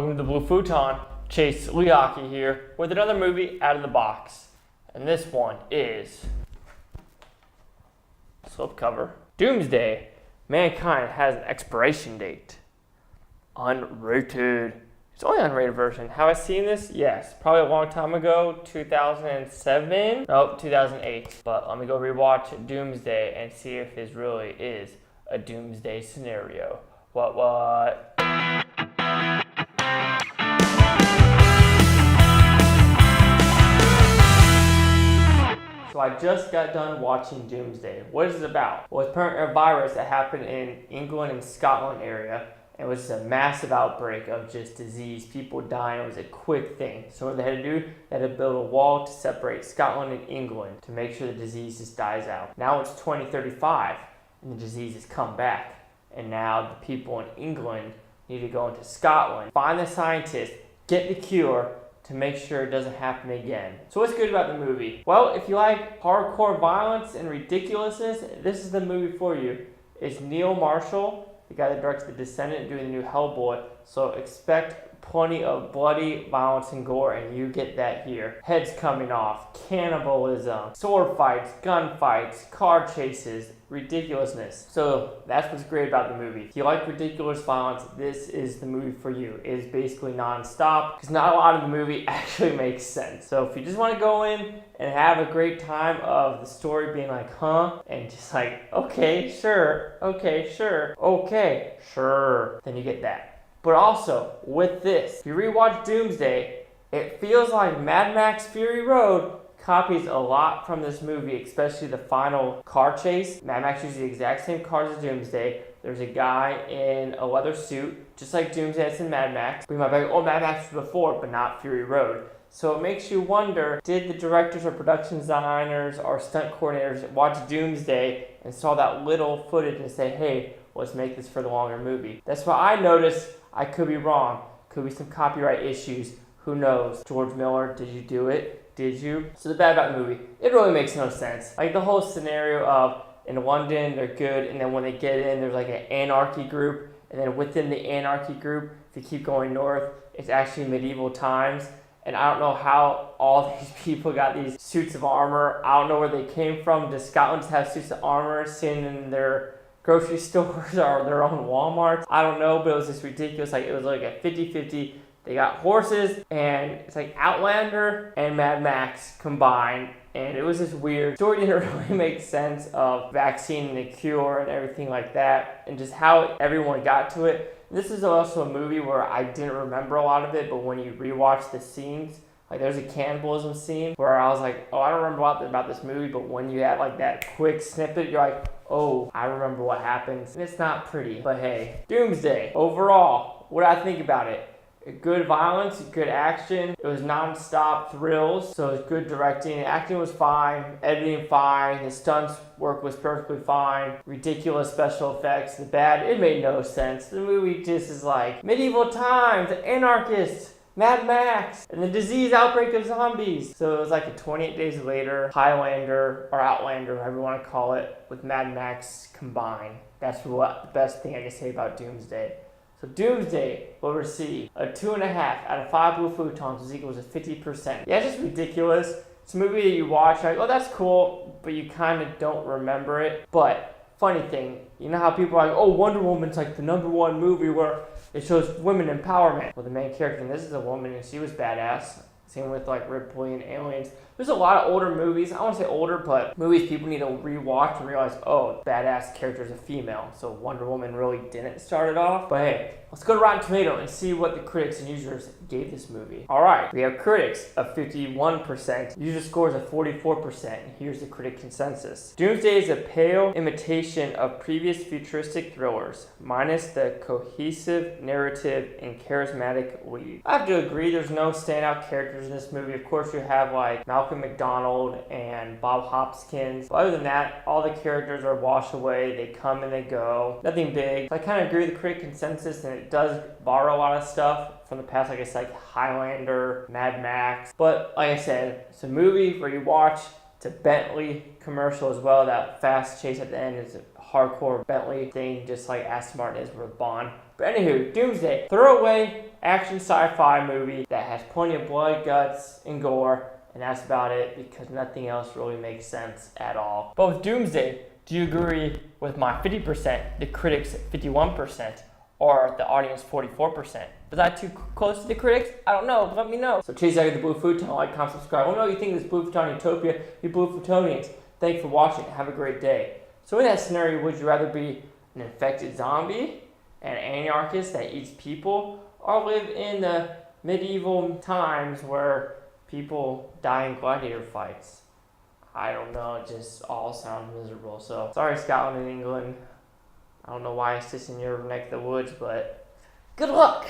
Welcome to Blue Futon. Chase Leocky here with another movie out of the box. And this one is slipcover. Doomsday. Mankind has an expiration date. Unrated. It's only an unrated version. Have I seen this? Yes. Probably a long time ago. 2007? Nope, 2008. But let me go rewatch Doomsday and see if this really is a Doomsday scenario. What? So I just got done watching Doomsday. What is it about? Well, it's apparently a virus that happened in England and Scotland area. And it was just a massive outbreak of just disease, people dying. It was a quick thing. So what they had to do, they had to build a wall to separate Scotland and England to make sure the disease just dies out. Now it's 2035 and the disease has come back. And now the people in England need to go into Scotland, find the scientists, get the cure, to make sure it doesn't happen again. So what's good about the movie? Well, if you like hardcore violence and ridiculousness, this is the movie for you. It's Neil Marshall, the guy that directs The Descendant, doing the new Hellboy. So expect plenty of bloody violence and gore, and you get that here. Heads coming off, cannibalism, sword fights, gun fights, car chases, ridiculousness. So that's what's great about the movie. If you like ridiculous violence, this is the movie for you. It is basically non-stop because not a lot of the movie actually makes sense. So if you just want to go in and have a great time of the story being like, huh? And just like, okay, sure, then you get that. But also, with this, if you rewatch Doomsday, it feels like Mad Max Fury Road copies a lot from this movie, especially the final car chase. Mad Max uses the exact same cars as Doomsday. There's a guy in a leather suit, just like Doomsday that's in Mad Max. We might be like, oh, Mad Max was before, but not Fury Road. So it makes you wonder, did the directors or production designers or stunt coordinators watch Doomsday and saw that little footage and say, hey, let's make this for the longer movie? That's what I noticed. I could be wrong. Could be some copyright issues. Who knows? George Miller, did you do it? Did you? So the bad about the movie, it really makes no sense. Like the whole scenario of in London, they're good, and then when they get in, there's like an anarchy group, and then within the anarchy group, if you keep going north, it's actually medieval times. And I don't know how all these people got these suits of armor. I don't know where they came from. Does Scotland have suits of armor sitting in their grocery stores or their own Walmarts? I don't know, but it was just ridiculous. Like it was like a 50-50. They got horses, and it's like Outlander and Mad Max combined, and it was just weird. The story didn't really make sense of vaccine and the cure and everything like that, and just how everyone got to it. This is also a movie where I didn't remember a lot of it, but when you rewatch the scenes, like there's a cannibalism scene where I was like, oh, I don't remember a lot about this movie, but when you had like that quick snippet, you're like, oh, I remember what happens. And it's not pretty, but hey. Doomsday, overall, what do I think about it? Good violence, good action. It was non-stop thrills, so it was good directing. Acting was fine, editing fine, the stunts work was perfectly fine. Ridiculous special effects. The bad, it made no sense. The movie just is like medieval times, anarchists, Mad Max, and the disease outbreak of zombies. So it was like a 28 Days Later, Highlander, or Outlander, whatever you want to call it, with Mad Max combined. That's what the best thing I can say about Doomsday. So Doomsday will receive a 2.5 out of 5 Blue Futons, which equals a 50%. Yeah, it's just ridiculous. It's a movie that you watch, like, oh, that's cool, but you kind of don't remember it. But funny thing, you know how people are like, oh, Wonder Woman's like the #1 movie where it shows women empowerment. Well, the main character in this is a woman, and she was badass. Same with like Ripley and Aliens. There's a lot of older movies. I don't want to say older, but movies people need to rewatch and realize, oh, badass character is a female. So Wonder Woman really didn't start it off. But hey, let's go to Rotten Tomato and see what the critics and users gave this movie. All right, we have critics of 51%, user scores of 44%, and here's the critic consensus. Doomsday is a pale imitation of previous futuristic thrillers, minus the cohesive narrative and charismatic lead. I have to agree, there's no standout characters in this movie. Of course, you have like Malcolm McDowell and Bob Hoskins. But other than that, all the characters are washed away. They come and they go. Nothing big. So I kind of agree with the critic consensus, and it does borrow a lot of stuff from the past, like I said, like Highlander, Mad Max. But like I said, it's a movie where you watch. It's a Bentley commercial as well. That fast chase at the end is a hardcore Bentley thing, just like Aston Martin is with Bond. But anywho, Doomsday, throwaway action sci-fi movie that has plenty of blood, guts, and gore, and that's about it because nothing else really makes sense at all. But with Doomsday, do you agree with my 50%, the critics 51%, or the audience 44%? Was I too close to the critics? I don't know. Let me know. So chase out the Blue Futon. Like, comment, subscribe. Let me know what you think of this Blue Futon Utopia. You Blue Futonians. Thank you for watching. Have a great day. So in that scenario, would you rather be an infected zombie, an anarchist that eats people, or live in the medieval times where people die in gladiator fights? I don't know. It just all sounds miserable. So sorry, Scotland and England. I don't know why it's just in your neck of the woods, but good luck!